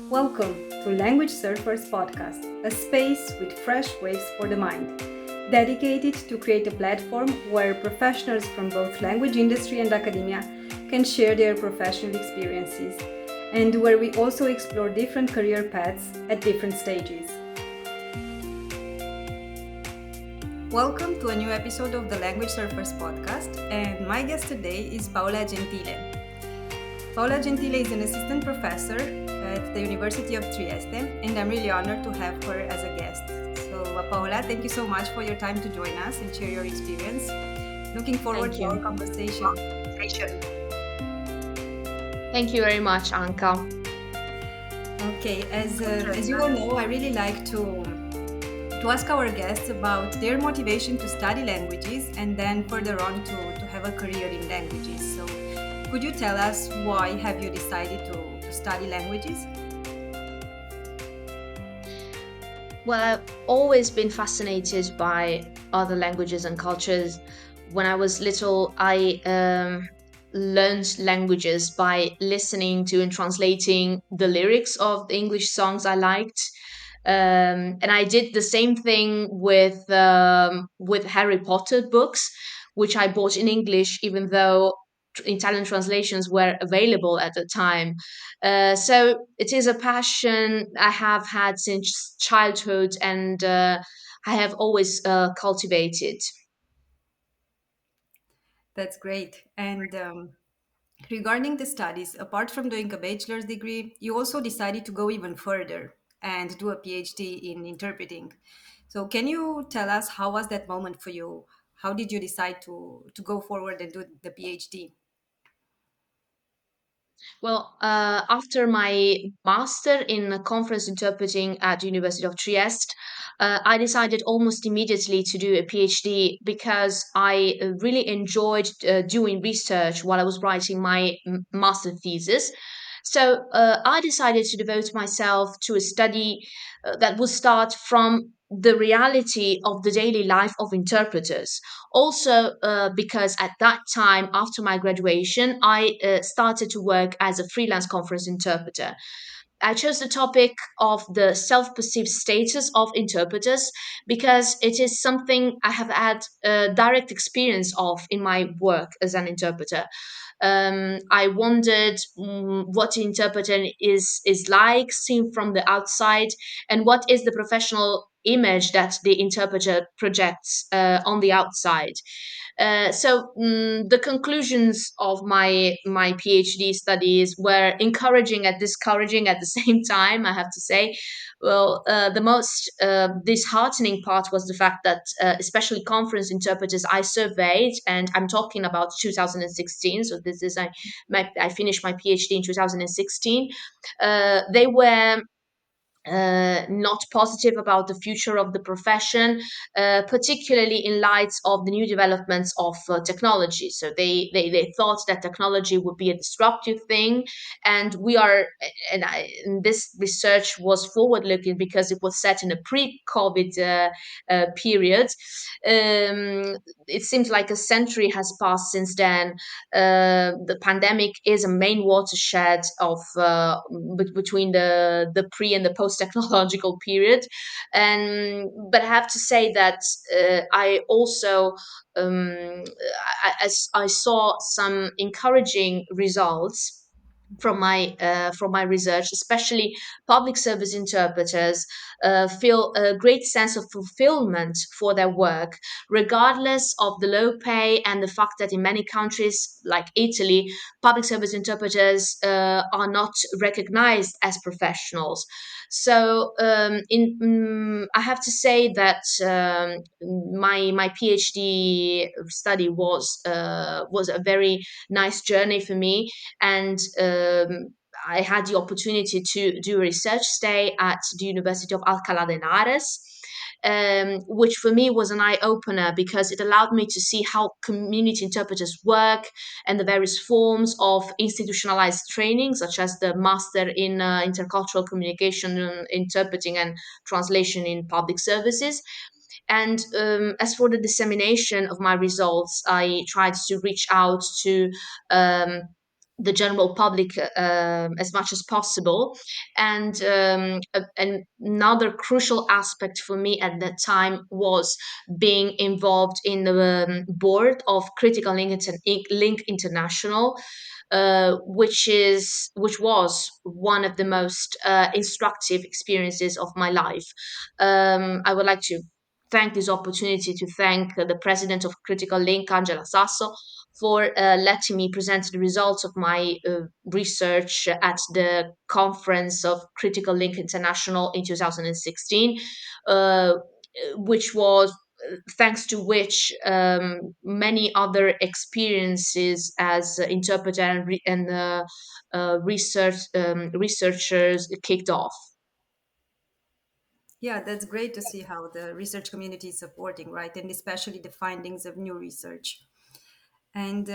Welcome to Language Surfers Podcast, a space with fresh waves for the mind, dedicated to create a platform where professionals from both language industry and academia can share their professional experiences, and where we also explore different career paths at different stages. Welcome to a new episode of the Language Surfers Podcast, and my guest today is Paola Gentile. Paola Gentile is an assistant professor at the University of Trieste, and I'm really honored to have her as a guest. So, Paola, thank you so much for your time to join us and share your experience. Looking forward Thank to our you. conversation. Thank you very much, Anka. Okay, as you all know, I really like to ask our guests about their motivation to study languages and then further on to have a career in languages. So, could you tell us why have you decided to study languages? Well, I've always been fascinated by other languages and cultures. When I was little, I learned languages by listening to and translating the lyrics of the English songs I liked. And I did the same thing with Harry Potter books, which I bought in English, even though Italian translations were available at the time. So it is a passion I have had since childhood, and I have always cultivated. That's great. And regarding the studies, apart from doing a bachelor's degree, you also decided to go even further and do a PhD in interpreting. So, can you tell us how was that moment for you? How did you decide to go forward and do the PhD? Well, after my master in conference interpreting at the University of Trieste, I decided almost immediately to do a PhD because I really enjoyed doing research while I was writing my master thesis. So I decided to devote myself to a study that would start from the reality of the daily life of interpreters. Also, because at that time, after my graduation, I started to work as a freelance conference interpreter. I chose the topic of the self perceived status of interpreters because it is something I have had direct experience of in my work as an interpreter. I wondered what the interpreter is like seen from the outside, and what is the professional image that the interpreter projects on the outside. The conclusions of my PhD studies were encouraging and discouraging at the same time. I have to say, well, the most disheartening part was the fact that, especially conference interpreters I surveyed, and I'm talking about 2016. So this is I finished my PhD in 2016. They were not positive about the future of the profession, particularly in light of the new developments of technology. So they thought that technology would be a disruptive thing, and and this research was forward looking because it was set in a pre-COVID period. It seems like a century has passed since then. The pandemic is a main watershed of between the pre and the post technological period, and but I have to say that I also I saw some encouraging results from my research, especially public service interpreters feel a great sense of fulfillment for their work, regardless of the low pay and the fact that in many countries like Italy, public service interpreters are not recognized as professionals. So, I have to say that my PhD study was a very nice journey for me, and I had the opportunity to do a research stay at the University of Alcalá de Henares, which for me was an eye opener because it allowed me to see how community interpreters work and the various forms of institutionalized training, such as the Master in Intercultural Communication, Interpreting, and Translation in Public Services. And as for the dissemination of my results, I tried to reach out to the general public as much as possible. And another crucial aspect for me at that time was being involved in the board of Critical Link International, which was one of the most instructive experiences of my life. I would like to thank this opportunity to thank the president of Critical Link, Angela Sasso, for letting me present the results of my research at the conference of Critical Link International in 2016, uh, which was thanks to which many other experiences as interpreter and researchers kicked off. Yeah, that's great to see how the research community is supporting, right? And especially the findings of new research. And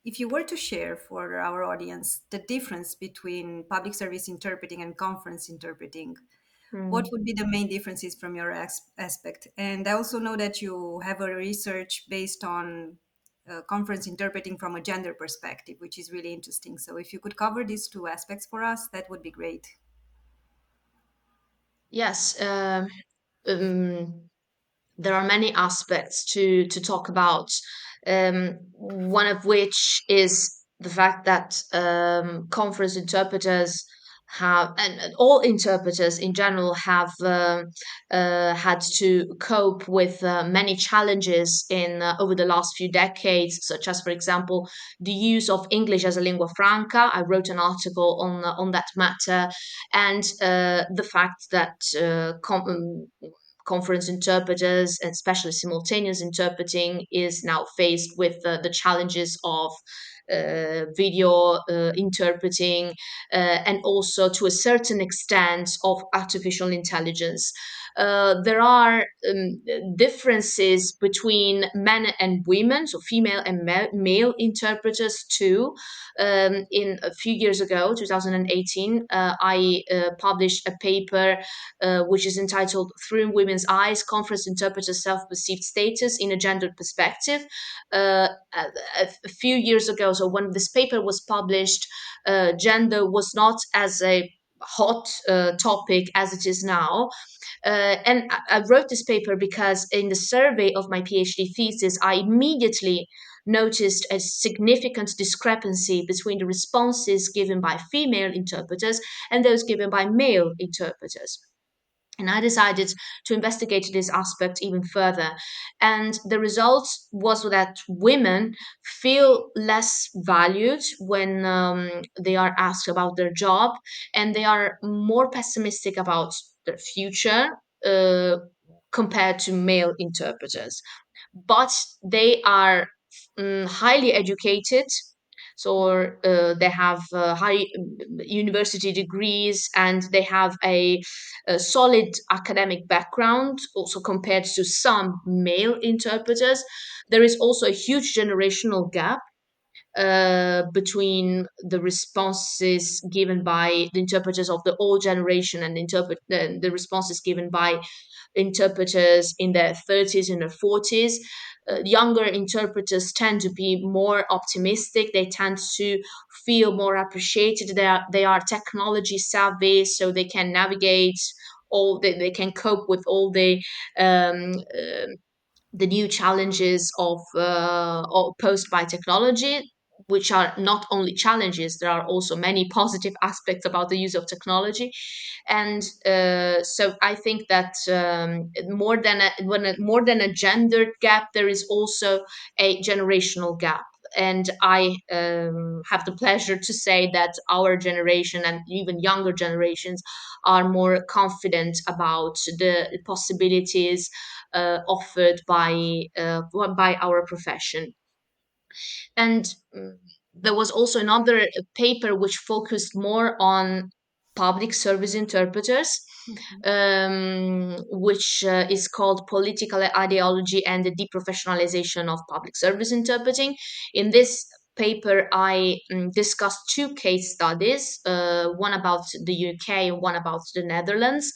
if you were to share for our audience the difference between public service interpreting and conference interpreting, what Hmm. would be the main differences from your aspect? And I also know that you have a research based on conference interpreting from a gender perspective, which is really interesting. So if you could cover these two aspects for us, that would be great. Yes. Um, there are many aspects to talk about. One of which is the fact that conference interpreters have, and all interpreters in general have had to cope with many challenges in over the last few decades, such as, for example, the use of English as a lingua franca. I wrote an article on that matter, and the fact that conference interpreters, and especially simultaneous interpreting, is now faced with the challenges of video interpreting, and also to a certain extent of artificial intelligence. There are differences between men and women, so female and male interpreters too. In a few years ago, 2018, I published a paper which is entitled "Through Women's Eyes: Conference Interpreters' Self-Perceived Status in a Gendered Perspective." A few years ago, so when this paper was published, gender was not as a hot topic as it is now. And I wrote this paper because in the survey of my PhD thesis, I immediately noticed a significant discrepancy between the responses given by female interpreters and those given by male interpreters. And I decided to investigate this aspect even further. And the result was that women feel less valued when they are asked about their job, and they are more pessimistic about their future uh, compared to male interpreters. But they are highly educated, so they have high university degrees, and they have a solid academic background also compared to some male interpreters. There is also a huge generational gap between the responses given by the interpreters of the old generation and the responses given by interpreters in their 30s and their 40s. Younger interpreters tend to be more optimistic. They tend to feel more appreciated. They are technology savvy, so they can navigate they can cope with all the new challenges posed by technology, which are not only challenges, there are also many positive aspects about the use of technology. And so I think that more than a gendered gap, there is also a generational gap. And I have the pleasure to say that our generation and even younger generations are more confident about the possibilities offered by our profession. And there was also another paper which focused more on public service interpreters, Mhm. which is called Political Ideology and the Deprofessionalization of Public Service Interpreting. In this paper, I discussed two case studies, one about the UK and one about the Netherlands.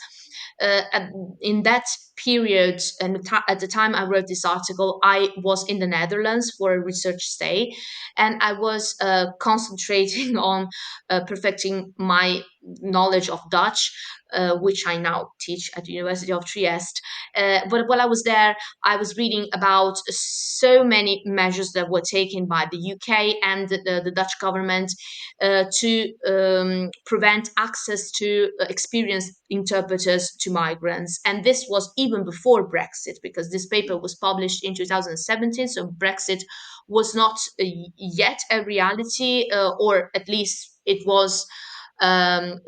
In that period, and at the time I wrote this article, I was in the Netherlands for a research stay, and I was concentrating on perfecting my knowledge of Dutch, which I now teach at the University of Trieste. But while I was there, I was reading about so many measures that were taken by the UK and the Dutch government to prevent access to experienced interpreters to migrants. And this was even before Brexit, because this paper was published in 2017, so Brexit was not yet a reality, or at least it was.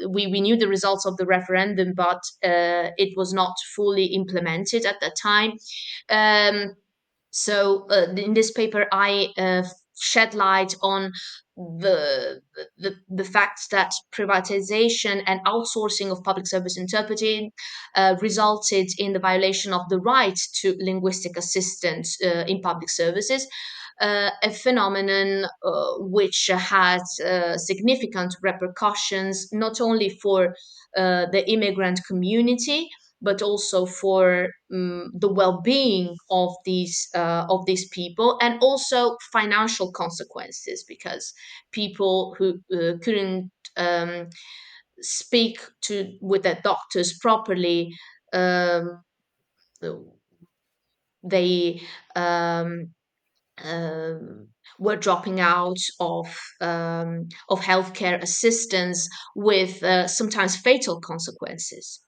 We knew the results of the referendum, but it was not fully implemented at that time. Um, in this paper, I shed light on the fact that privatization and outsourcing of public service interpreting resulted in the violation of the right to linguistic assistance in public services, a phenomenon which had significant repercussions not only for the immigrant community, but also for the well-being of these people, and also financial consequences, because people who couldn't speak to with their doctors properly, um, they um, um, were dropping out of healthcare assistance with sometimes fatal consequences.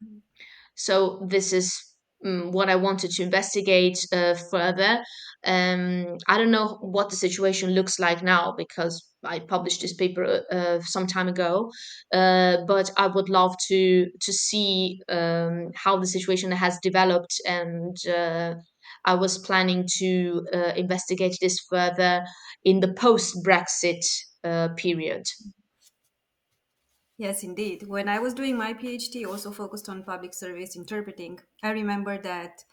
So this is what I wanted to investigate further. I don't know what the situation looks like now, because I published this paper some time ago, but I would love to see how the situation has developed, and I was planning to investigate this further in the post-Brexit period. Yes, indeed. When I was doing my PhD, also focused on public service interpreting, I remember that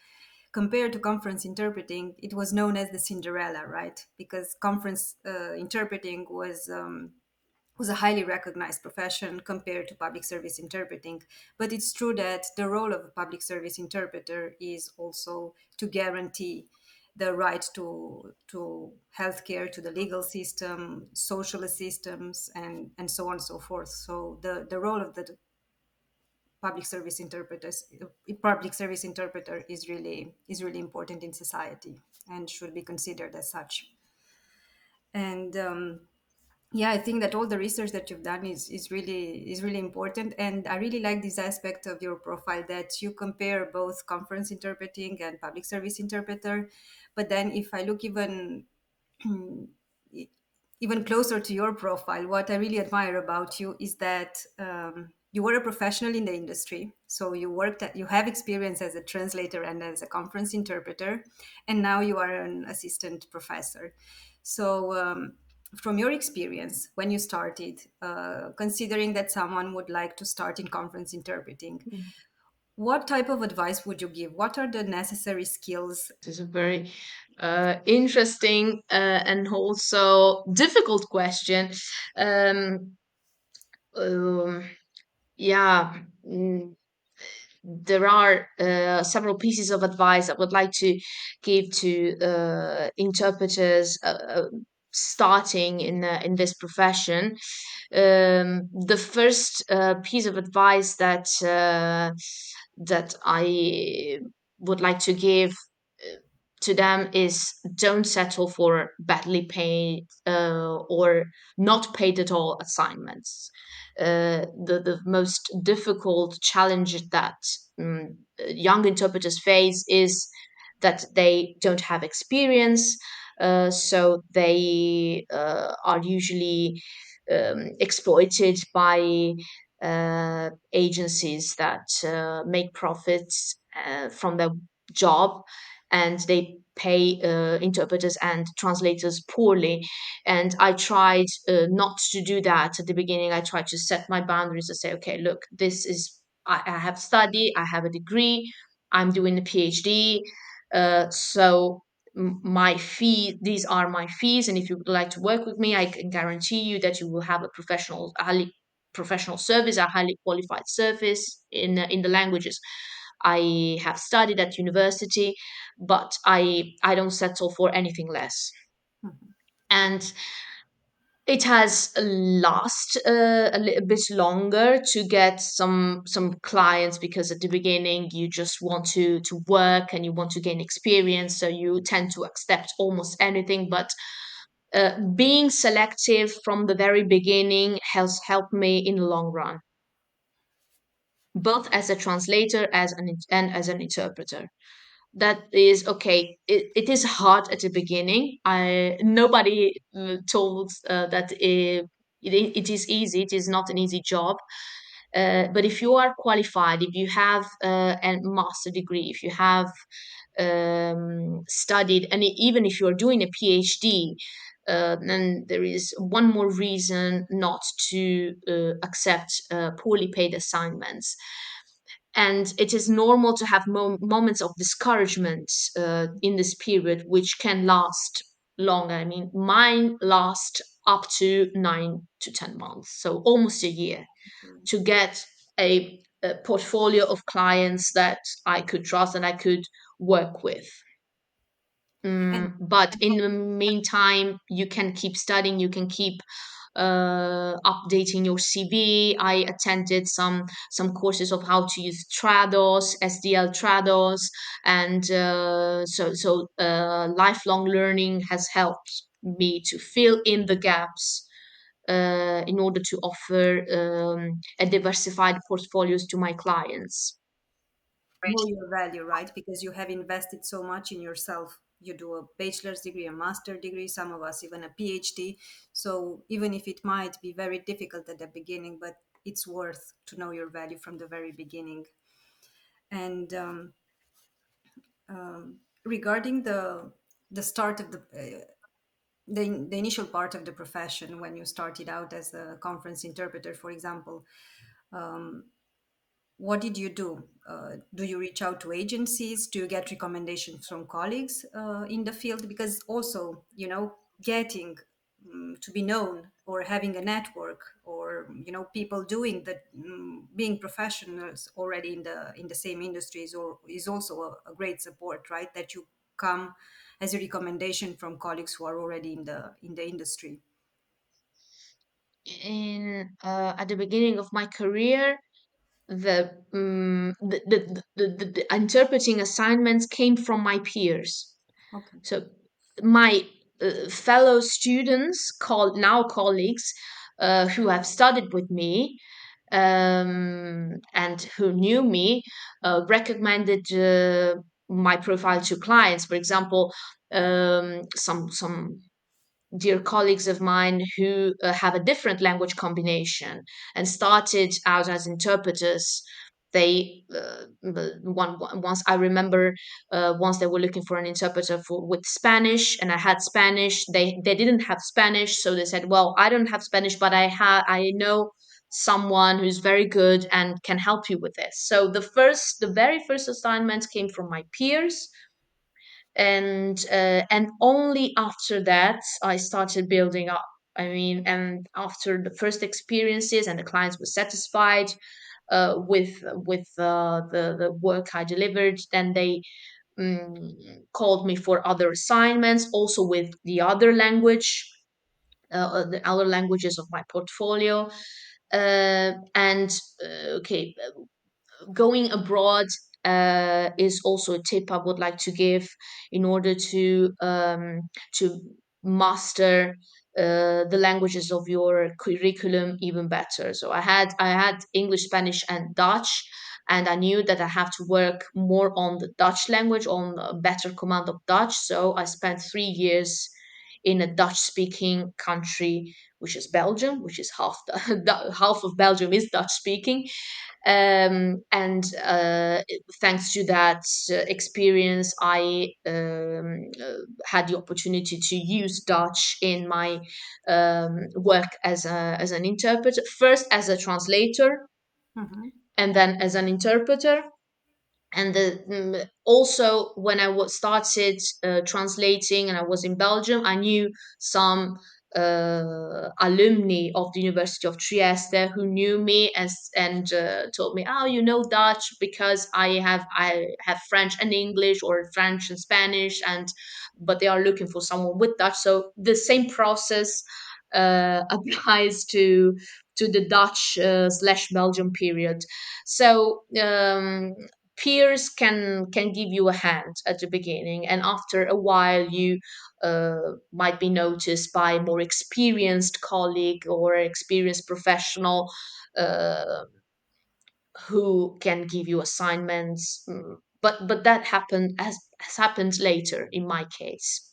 compared to conference interpreting, it was known as the Cinderella, right? Because conference interpreting was a highly recognized profession compared to public service interpreting. But it's true that the role of a public service interpreter is also to guarantee the right to healthcare, to the legal system, social systems, and so on and so forth. So the role of the public service interpreter is really important in society and should be considered as such. And yeah, I think that all the research that you've done is really important, and I really like this aspect of your profile that you compare both conference interpreting and public service interpreter. But then if I look even closer to your profile, what I really admire about you is that you were a professional in the industry. So you have experience as a translator and as a conference interpreter, and now you are an assistant professor. So, from your experience when you started, considering that someone would like to start in conference interpreting, what type of advice would you give? What are the necessary skills? This is a very interesting and also difficult question. Um, um, yeah, there are several pieces of advice I would like to give to interpreters starting in this profession. The first piece of advice that I would like to give to them is, don't settle for badly paid or not paid at all assignments. The most difficult challenge that young interpreters face is that they don't have experience, so they are usually exploited by agencies that make profits from their job, and they pay interpreters and translators poorly. And I tried not to do that at the beginning. I tried to set my boundaries to say, okay, look, this is, I have studied, I have a degree, I'm doing a PhD. So my fee, these are my fees, and if you would like to work with me, I can guarantee you that you will have a highly professional service, a highly qualified service in the languages I have studied at university, but I don't settle for anything less. Mhm. And it has last a little bit longer to get some clients, because at the beginning you just want to work and you want to gain experience, so you tend to accept almost anything. But being selective from the very beginning has helped me in the long run, both as a translator and as an interpreter. That is okay. It is hard at the beginning. I Nobody told that it is easy. It is not an easy job. But if you are qualified, if you have a master degree, if you have studied, and even if you are doing a PhD, then there is one more reason not to accept poorly paid assignments. And it is normal to have moments of discouragement in this period, which can last longer. I mean, mine last up to 9 to 10 months, so almost a year, to get a portfolio of clients that I could trust and I could work with. And, But and in the meantime, you can keep studying, you can keep updating your CV. I attended some courses of how to use Trados, SDL Trados, and lifelong learning has helped me to fill in the gaps in order to offer a diversified portfolios to my clients. know your value, right? Because you have invested so much in yourself. You do a bachelor's degree, a master degree, some of us even a PhD. So even if it might be very difficult at the beginning, but it's worth to know your value from the very beginning. And regarding the start of the initial part of the profession, when you started out as a conference interpreter, for example, what did you do? Do you reach out to agencies? Do you get recommendations from colleagues in the field? Because also, getting to be known or having a network, or people doing the being professionals already in the same industries, or is also a great support, right? That you come as a recommendation from colleagues who are already in the industry. In At the beginning of my career, the interpreting assignments came from my peers. Okay. So my fellow students, called now colleagues, who have studied with me and who knew me, recommended my profile to clients. For example, some dear colleagues of mine who have a different language combination and started out as interpreters. They once I remember, once they were looking for an interpreter for with Spanish, and I had Spanish. They didn't have Spanish, so they said, "Well, I don't have Spanish, but I know someone who's very good and can help you with this." So the very first assignments came from my peers, and only after that I started building up. I mean, and after the first experiences and the clients were satisfied with the work I delivered, then they called me for other assignments, also with the other languages of my portfolio. And okay, going abroad is also a tip I would like to give in order to master the languages of your curriculum even better. So I had English, Spanish, and Dutch, and I knew that I have to work more on the Dutch language, on a better command of Dutch. So I spent 3 years in a Dutch-speaking country, which is Belgium, which is half half of Belgium is Dutch-speaking, and thanks to that experience, I had the opportunity to use Dutch in my work as an interpreter, first as a translator Mm-hmm. and then as an interpreter. And also when I was started translating and I was in Belgium, I knew some alumni of the University of Trieste who knew me and told me, "Oh, you know Dutch because I have French and English, or French and Spanish, and but they are looking for someone with Dutch." So the same process applies to the Dutch slash Belgium period. So peers can give you a hand at the beginning, and after a while you might be noticed by a more experienced colleague or experienced professional uh, who can give you assignments. But that happened has happened later in my case.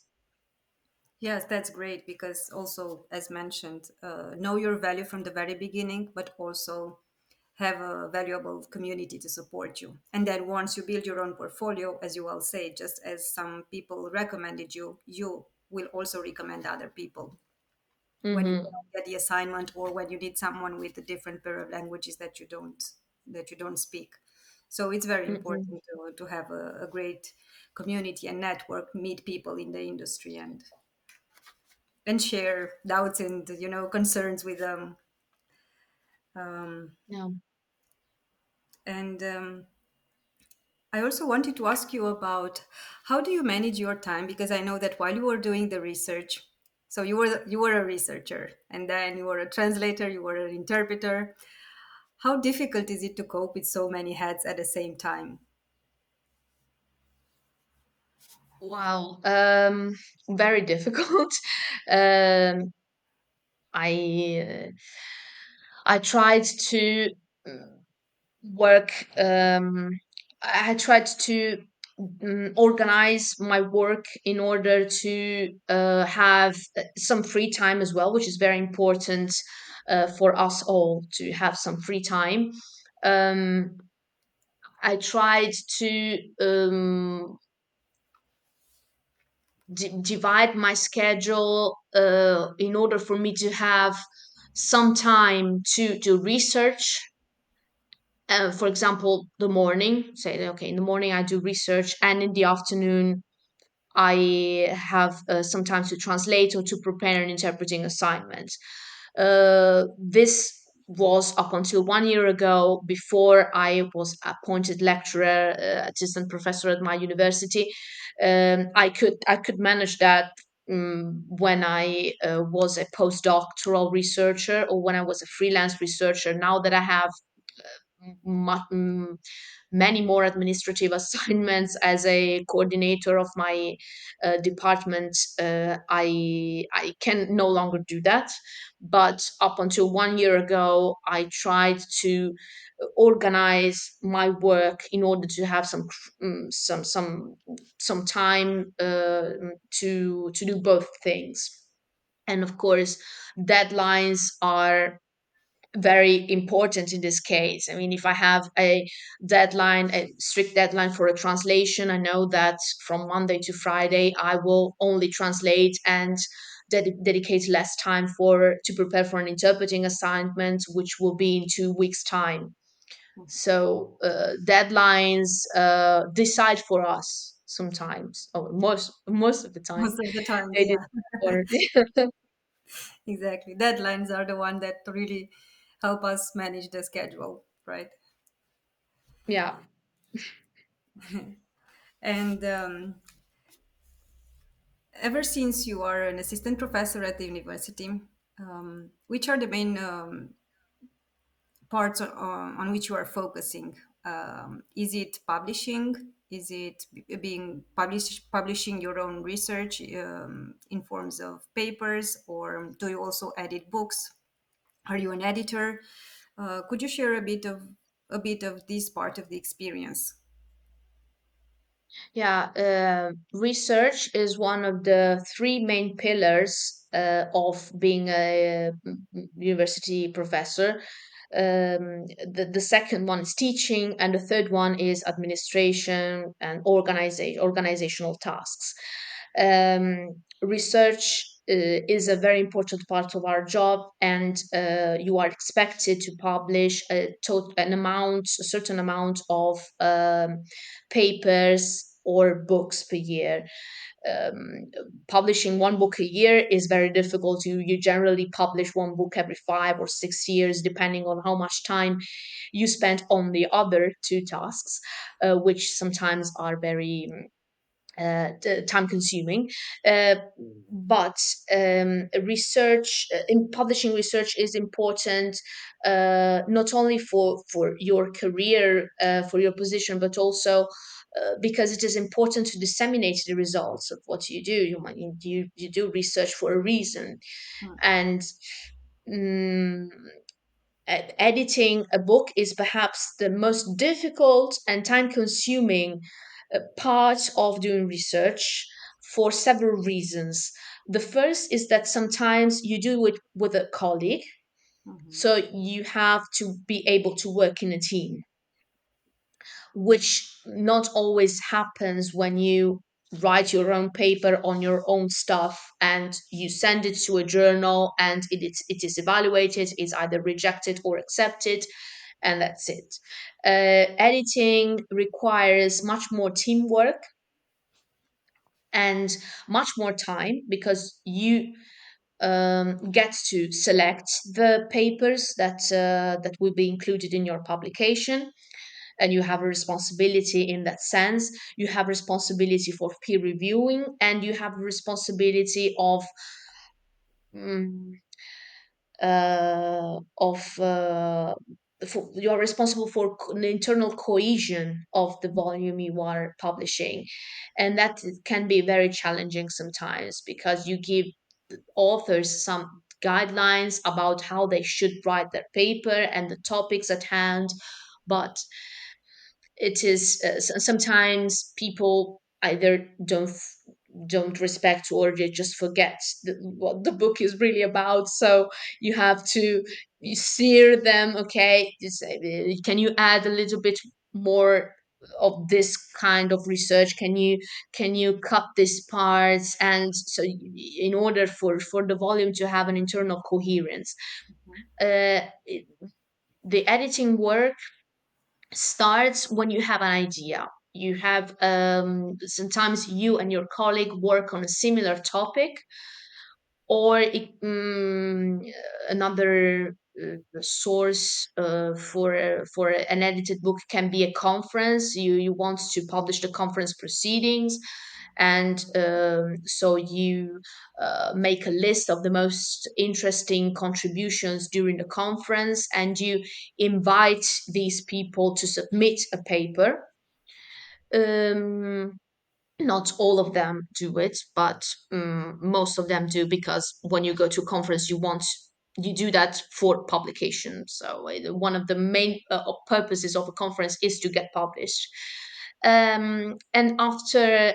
Yes, that's great because also, as mentioned, know your value from the very beginning, but also have a valuable community to support you. And then once you build your own portfolio, as you all say, just as some people recommended you, you will also recommend other people when you Hmm. cannot get the assignment or when you need someone with a different pair of languages that you don't speak. So it's very important to have a great community and network, meet people in the industry, and share doubts and concerns with them. Um, Yeah. and I also wanted to ask you about how do you manage your time, because I know that while you were doing the research, so you were a researcher and then you were a translator, you were an interpreter. How difficult is it to cope with so many hats at the same time? Wow. Very difficult. um I I tried to work. I tried to organize my work in order to have some free time as well, which is very important for us all to have some free time. Um, I tried to divide my schedule in order for me to have some time to research. For example, the morning, say, okay, in the morning I do research, and in the afternoon I have sometimes to translate or to prepare an interpreting assignment. This was up until 1 year ago, before I was appointed lecturer, assistant professor at my university. I could manage that when I was a postdoctoral researcher, or when I was a freelance researcher. Now that I have mu- mm, many more administrative assignments as a coordinator of my department, I can no longer do that. But up until 1 year ago, I tried to organize my work in order to have some time to do both things. And of course, deadlines are very important in this case. I mean, if I have a deadline, a strict deadline for a translation, I know that from Monday to Friday I will only translate and dedicate less time for to prepare for an interpreting assignment, which will be in 2 weeks' time. So deadlines decide for us sometimes, or most of the time. Most of the times, They yeah. decide for Exactly. Deadlines are the one that really help us manage the schedule, right? yeah. And ever since you are an assistant professor at the university, which are the main parts on which you are focusing? Is it publishing? Is it being publishing your own research in forms of papers, or do you also edit books? Are you an editor? Could you share a bit of this part of the experience? Yeah, research is one of the three main pillars of being a university professor. The second one is teaching, and the third one is administration and organizational tasks. Research is a very important part of our job, and you are expected to publish a certain amount of papers or books per year. um, Publishing one book a year is very difficult. You generally publish one book every 5 or 6 years, depending on how much time you spend on the other two tasks, which sometimes are very time consuming. Uh, but research in publishing research is important, not only for your career, for your position, but also because it is important to disseminate the results of what you do. You do research for a reason, Mm. and mm, editing a book is perhaps the most difficult and time consuming part of doing research, for several reasons. The first is that sometimes you do it with a colleague, Mhm. so you have to be able to work in a team, which not always happens when you write your own paper on your own stuff and you send it to a journal, and it is evaluated, is either rejected or accepted, and that's it. Editing requires much more teamwork and much more time, because you get to select the papers that will be included in your publication, and you have a responsibility in that sense. You have responsibility for peer reviewing, and you have responsibility mm, of you are responsible for the internal cohesion of the volume you are publishing, and that can be very challenging sometimes, because you give authors some guidelines about how they should write their paper and the topics at hand, but it is sometimes people either don't respect, or they just forget what the book is really about. So you have to, you steer them, okay, you say, can you add a little bit more of this kind of research, can you cut these parts, and so in order for the volume to have an internal coherence. Mhm. uh, it- the editing work starts when you have an idea. You have sometimes you and your colleague work on a similar topic, or another source for an edited book can be a conference. You want to publish the conference proceedings, and so you make a list of the most interesting contributions during the conference, and you invite these people to submit a paper. um, Not all of them do it, but most of them do, because when you go to a conference, you do that for publication. So one of the main purposes of a conference is to get published. And after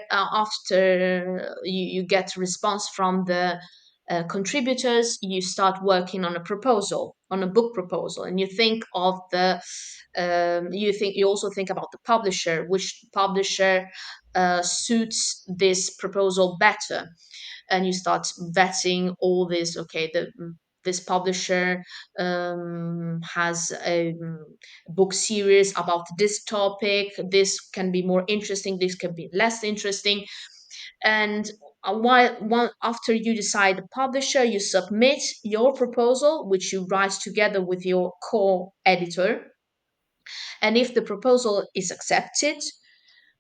you get response from the contributors, you start working on a proposal, on a book proposal, and you also think about the publisher, which publisher suits this proposal better, and you start vetting all this. Okay, this publisher has a book series about this topic. This can be more interesting. This can be less interesting. And after you decide the publisher, you submit your proposal, which you write together with your co-editor. And if the proposal is accepted,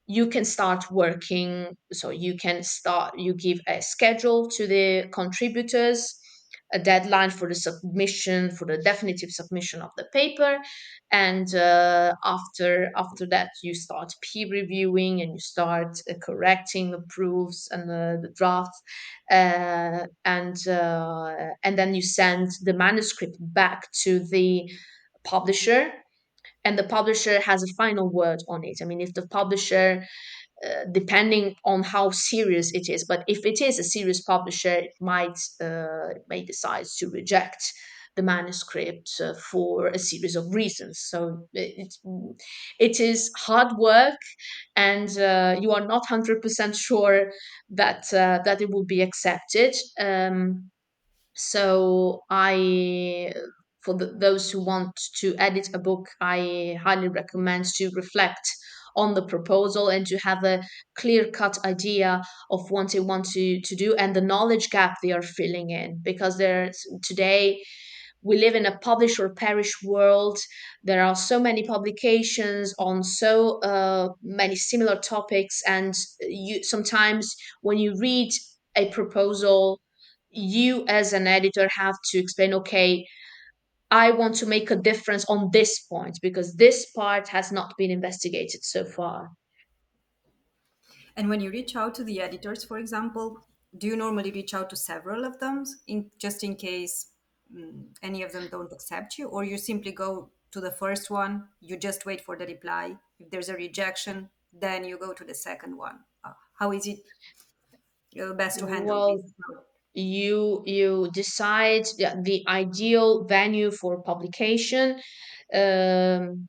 you can start working. So you give a schedule to the contributors, a deadline for the submission, for the definitive submission of the paper, and after that you start peer reviewing, and you start correcting the proofs and the drafts, and then you send the manuscript back to the publisher, and the publisher has a final word on it. I mean, if the publisher, depending on how serious it is, but if it is a serious publisher, it may decide to reject the manuscript for a series of reasons. So it is hard work, and you are not 100% sure that it will be accepted. So for those who want to edit a book, I highly recommend to reflect on the proposal and to have a clear cut idea of what they want to do and the knowledge gap they are filling in, because there's today we live in a publish or perish world. There are so many publications on so many similar topics, and you sometimes when you read a proposal, you as an editor have to explain, okay, I want to make a difference on this point because this part has not been investigated so far. And when you reach out to the editors, for example, do you normally reach out to several of them just in case any of them don't accept you, or you simply go to the first one, you just wait for the reply. If there's a rejection, then you go to the second one. How is it best to handle Well, this? you decide the ideal venue for publication, um,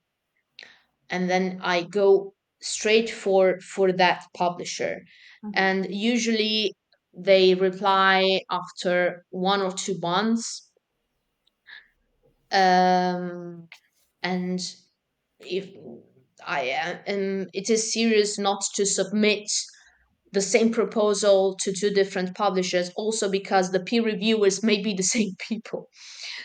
and then I go straight for that publisher. Mhm. And usually they reply after 1 or 2 months. And if it is serious not to submit the same proposal to two different publishers, also because the peer reviewers may be the same people.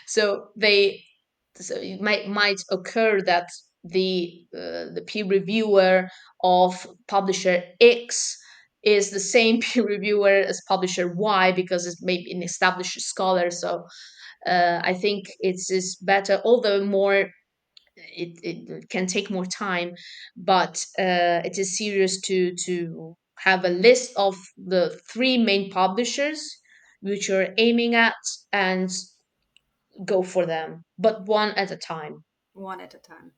So it might occur that the peer reviewer of publisher X is the same peer reviewer as publisher Y because it's maybe an established scholar. So I think it's better, although more it can take more time, but it is serious to have a list of the three main publishers which you're aiming at and go for them, but one at a time. One at a time.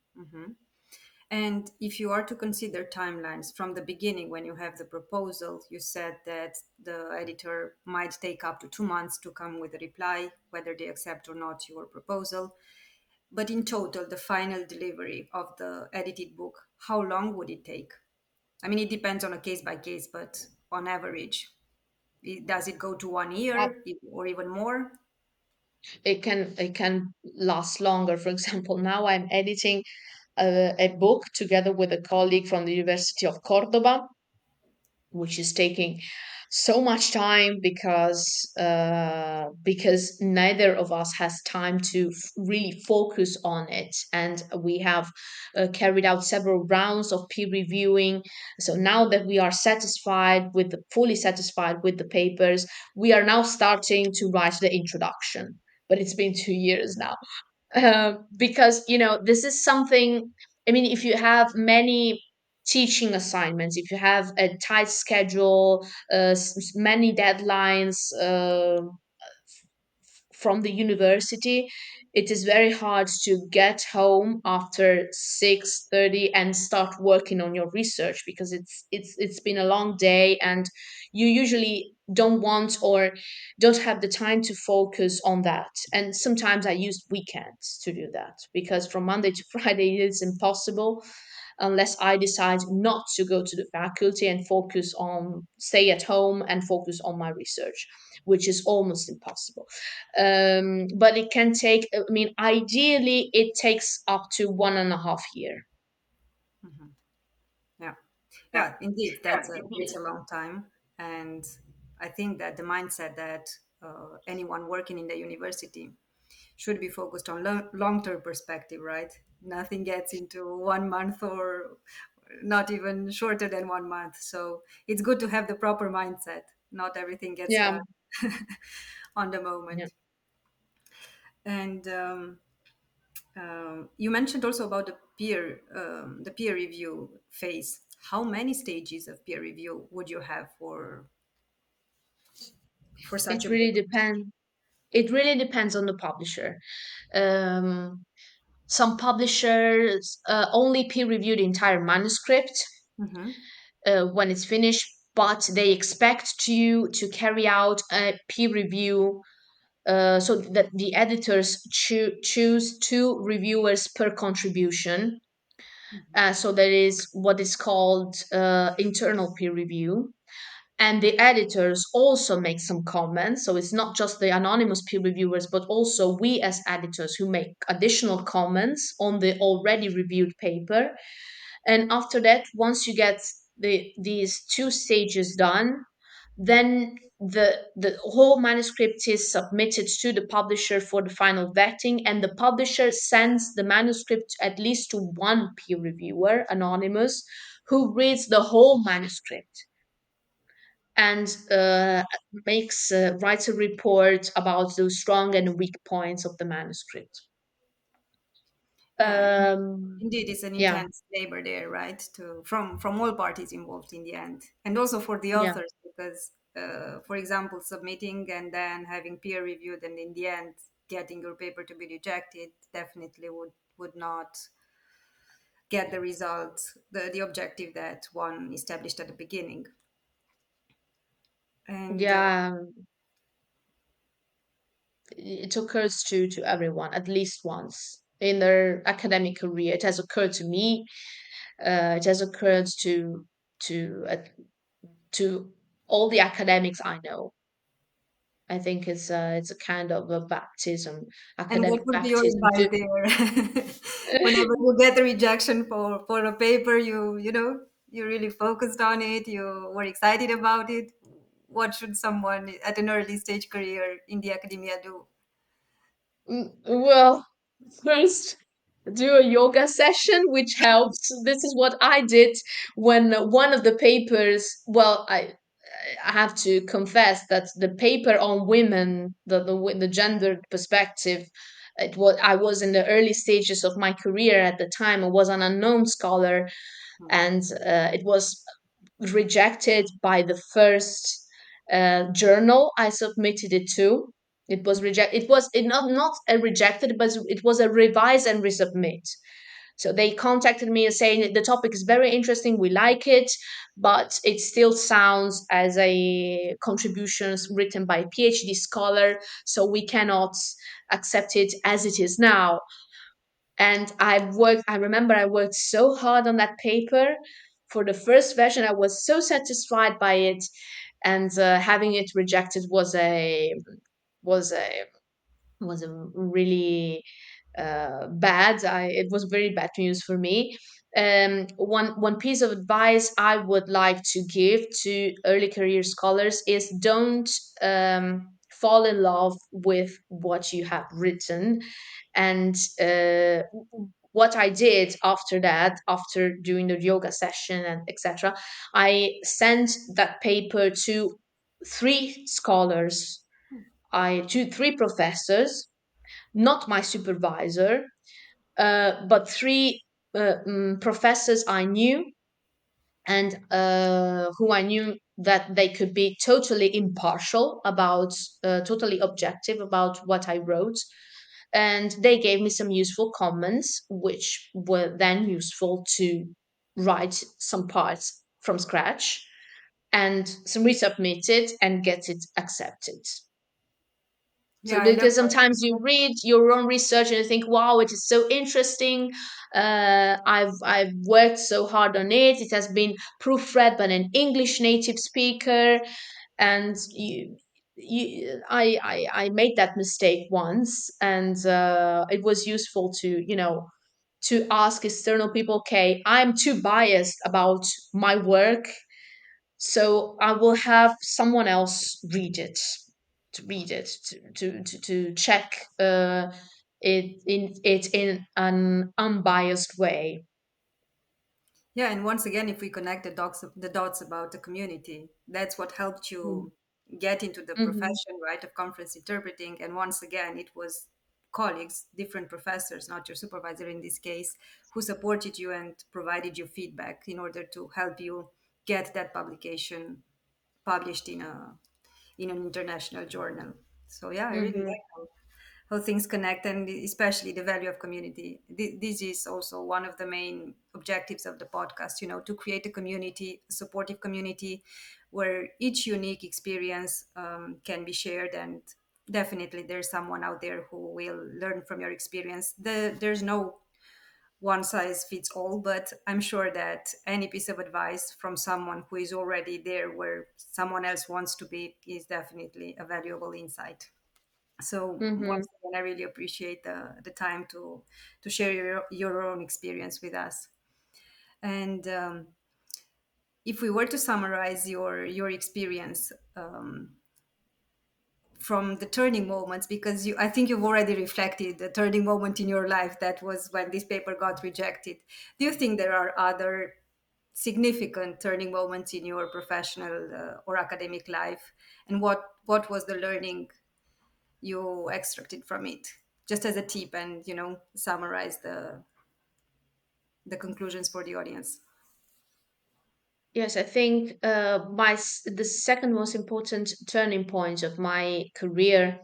And if you are to consider timelines from the beginning, when you have the proposal, you said that the editor might take up to 2 months to come with a reply, whether they accept or not your proposal. But in total, the final delivery of the edited book, how long would it take? I mean, it depends on a case by case, but on average, does it go to 1 year or even more? It can last longer. For example, now I'm editing a book together with a colleague from the University of Cordoba, which is taking so much time because neither of us has time to really focus on it, and we have carried out several rounds of peer reviewing. So now that we are fully satisfied with the papers, we are now starting to write the introduction, but it's been 2 years now. Because this is something. I mean, if you have many teaching assignments, if you have a tight schedule, many deadlines from the university, it is very hard to get home after 6:30 and start working on your research because it's been a long day, and you usually don't want or don't have the time to focus on that. And sometimes I use weekends to do that because from Monday to Friday it's impossible unless I decide not to go to the faculty and stay at home and focus on my research, which is almost impossible. But it can take, I mean, ideally, it takes up to 1.5 year. Yeah, yeah, indeed, that's a long time, and I think that the mindset that anyone working in the university should be focused on long-term perspective, right? Nothing gets into 1 month or not even shorter than 1 month. So it's good to have the proper mindset. Not everything gets Yeah, done on the yeah. moment. And you mentioned also about the peer review phase. How many stages of peer review would you have for such It a really book? depends. It really depends on the publisher. Um, some publishers only peer review the entire manuscript Hmm. when it's finished, but they expect you to carry out a peer review so that the editors choose two reviewers per contribution. So there is what is called internal peer review, and the editors also make some comments. So it's not just the anonymous peer reviewers, but also we as editors who make additional comments on the already reviewed paper. And after that, once you get these two stages done, then the whole manuscript is submitted to the publisher for the final vetting, and the publisher sends the manuscript at least to one peer reviewer, anonymous, who reads the whole manuscript and makes writes a report about the strong and weak points of the manuscript. Yeah, Um, indeed, it's an yeah, intense labor there, right? To from all parties involved in the end, and also for the yeah, authors, because, for example, submitting and then having peer reviewed, and in the end getting your paper to be rejected, definitely would not get the result, the objective that one established at the beginning. And yeah. It occurs to everyone at least once in their academic career. It has occurred to me. It has occurred to all the academics I know. I think it's a kind of a baptism, what academic would be your baptism advice too. there? Whenever you get a rejection for a paper, you really focused on it, you were excited about it. What should someone at an early stage career in the academia do? Well, first do a yoga session, which helps. This is what I did when one of the papers, well, I have to confess that the paper on women, the gender perspective, I was in the early stages of my career at the time. I was an unknown scholar, Hmm. and it was rejected by the first journal I submitted it to. It was rejected. Not a rejected, but it was a revise and resubmit. So they contacted me and saying the topic is very interesting. We like it, but it still sounds as a contributions written by a PhD scholar. So we cannot accept it as it is now. And I remember I worked so hard on that paper. For the first version, I was so satisfied by it, and having it rejected was a was a really bad. It was very bad news for me. One piece of advice I would like to give to early career scholars is don't fall in love with what you have written. And what I did after that, after doing the yoga session and etc., I sent that paper to three scholars, I to three professors, not my supervisor, but three professors I knew, and who I knew that they could be totally impartial about, totally objective about what I wrote. And they gave me some useful comments, which were then useful to write some parts from scratch and some resubmit it and get it accepted. So Yeah, I love because sometimes you read your own research and you think, "Wow, it is so interesting. I've worked so hard on it. It has been proofread by an English native speaker," and I made that mistake once, and it was useful to to ask external people. Okay, I'm too biased about my work, so I will have someone else read it to check it in an unbiased way. Yeah, and once again, if we connect the dots about the community, that's what helped Mm. you get into the Mm-hmm. profession, right, of conference interpreting. And once again, it was colleagues, different professors, not your supervisor in this case, who supported you and provided you feedback in order to help you get that publication published in an international journal. So yeah, I really Mm-hmm. like how things connect, and especially the value of community. This is also one of the main objectives of the podcast, to create a community, a supportive community, where each unique experience can be shared, and definitely there's someone out there who will learn from your experience. There's no one size fits all, but I'm sure that any piece of advice from someone who is already there where someone else wants to be is definitely a valuable insight. So Hmm. once again, I really appreciate the time to share your own experience with us. And if we were to summarize your experience, from the turning moments, because I think you've already reflected the turning moment in your life, that was when this paper got rejected. Do you think there are other significant turning moments in your professional or academic life, and what was the learning you extracted from it, just as a tip, and summarize the conclusions for the audience? Yes, I think the second most important turning point of my career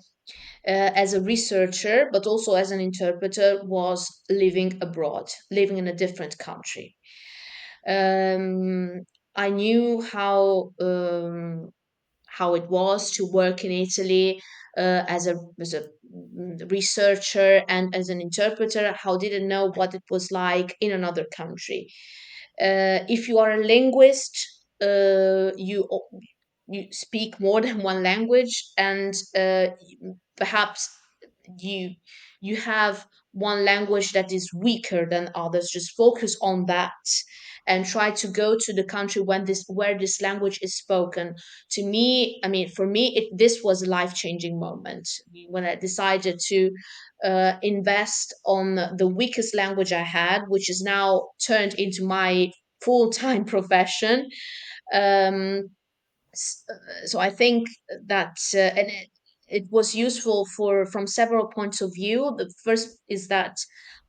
as a researcher, but also as an interpreter, was living abroad, living in a different country. Um, I knew how it was to work in Italy as a researcher and as an interpreter. How didn't know what it was like in another country. If you are a linguist, you speak more than one language, and perhaps you you have one language that is weaker than others. Just focus on that and try to go to the country where this language is spoken. To me, I mean, for me, this was a life-changing moment when I decided to invest on the weakest language I had, which is now turned into my full-time profession. um, so I think that it was useful for from several points of view. The first is that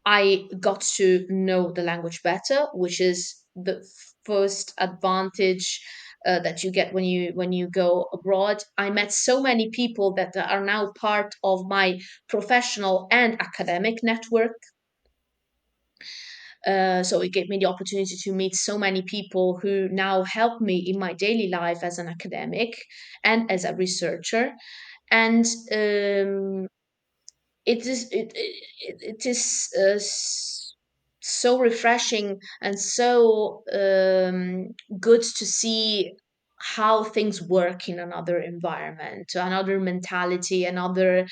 I got to know the language better, which is the first advantage that you get when you go abroad. I met so many people that are now part of my professional and academic network. So it gave me the opportunity to meet so many people who now help me in my daily life as an academic and as a researcher. And it is so refreshing and so good to see how things work in another environment, another mentality, another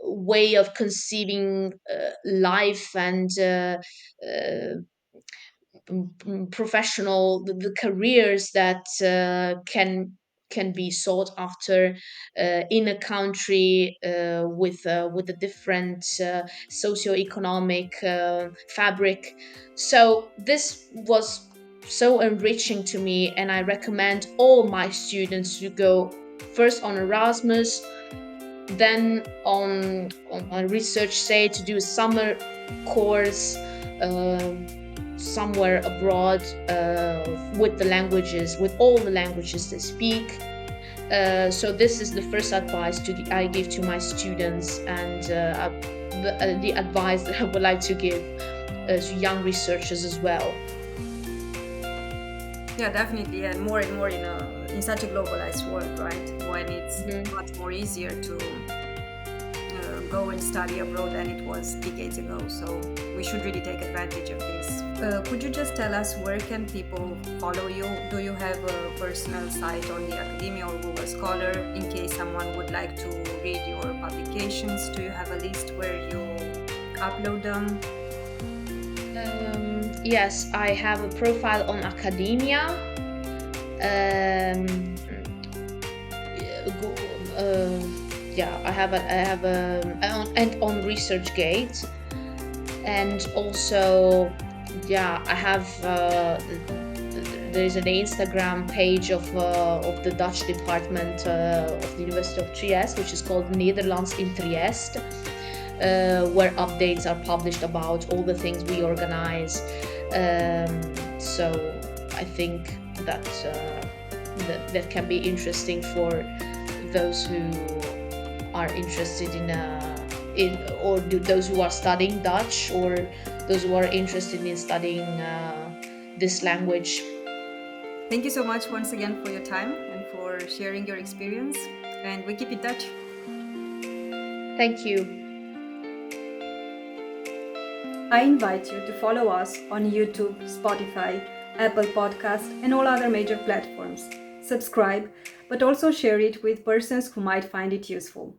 way of conceiving life and professional the careers that can be sought after in a country with a different socioeconomic fabric. So this was so enriching to me, and I recommend all my students to go first on Erasmus, then on a research, say, to do a summer course somewhere abroad with the languages, with all the languages they speak. So this is the first advice I give to my students, and the advice that I would like to give to young researchers as well. Yeah, definitely, and more in such a globalized world, right? When it's Mhm. much more easier to go and study abroad than it was decades ago. So we should really take advantage of this. Could you just tell us where can people follow you? Do you have a personal site on the Academia or Google Scholar in case someone would like to read your publications? Do you have a list where you upload them? Yes, I have a profile on Academia. Um, yeah, and on ResearchGate, and also, yeah, I have there's an Instagram page of the Dutch department of the University of Trieste, which is called Nederlands in Trieste, where updates are published about all the things we organize. So I think that that can be interesting for those who are interested in those who are studying Dutch, or those who are interested in studying this language. Thank you so much once again for your time and for sharing your experience. and we keep in touch. Thank you. I invite you to follow us on YouTube, Spotify, Apple Podcasts, and all other major platforms. Subscribe, but also share it with persons who might find it useful.